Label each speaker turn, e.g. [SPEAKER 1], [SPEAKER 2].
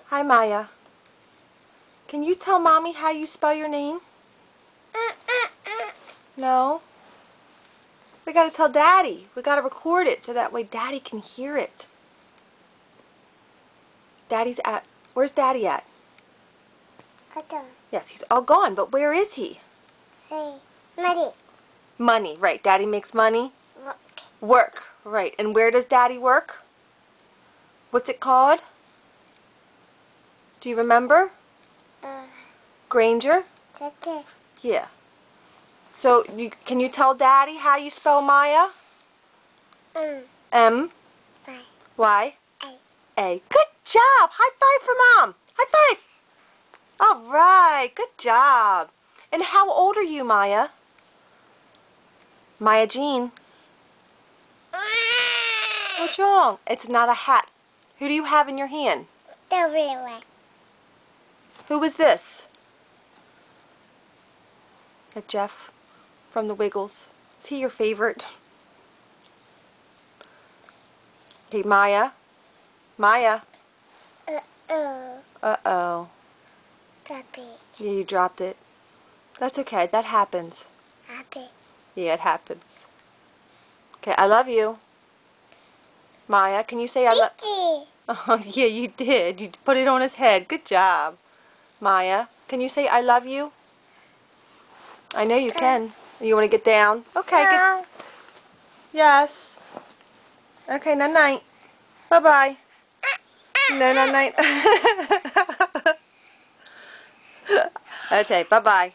[SPEAKER 1] Hi, Maya. Can you tell Mommy how you spell your name? No? We gotta tell Daddy. We gotta record it so that way Daddy can hear it. Where's Daddy at? Yes, he's all gone, but where is he?
[SPEAKER 2] Say, money.
[SPEAKER 1] Money, right. Daddy makes money?
[SPEAKER 2] Work.
[SPEAKER 1] Work, right. And where does Daddy work? What's it called? Do you remember? Granger?
[SPEAKER 2] Okay.
[SPEAKER 1] Yeah. So, can you tell Daddy how you spell Maya? M.
[SPEAKER 2] Y.
[SPEAKER 1] Y.
[SPEAKER 2] A.
[SPEAKER 1] A. Good job! High five for Mom! High five! All right, good job. And how old are you, Maya? Maya Jean. What's wrong? It's not a hat. Who do you have in your hand?
[SPEAKER 2] The real one.
[SPEAKER 1] Who is this? Jeff from the Wiggles. Is he your favorite? Okay, Maya. Maya.
[SPEAKER 2] Uh-oh.
[SPEAKER 1] Uh-oh.
[SPEAKER 2] Drop it.
[SPEAKER 1] Yeah, you dropped it. That's okay. That happens.
[SPEAKER 2] Happy.
[SPEAKER 1] Yeah, it happens. Okay, I love you. Maya, can you say I love... Oh, yeah, you did. You put it on his head. Good job. Maya, can you say I love you? I know you can. You want to get down? Okay,
[SPEAKER 2] No.
[SPEAKER 1] Yes. Okay, night-night. Bye-bye. No, night-night. Okay, bye-bye.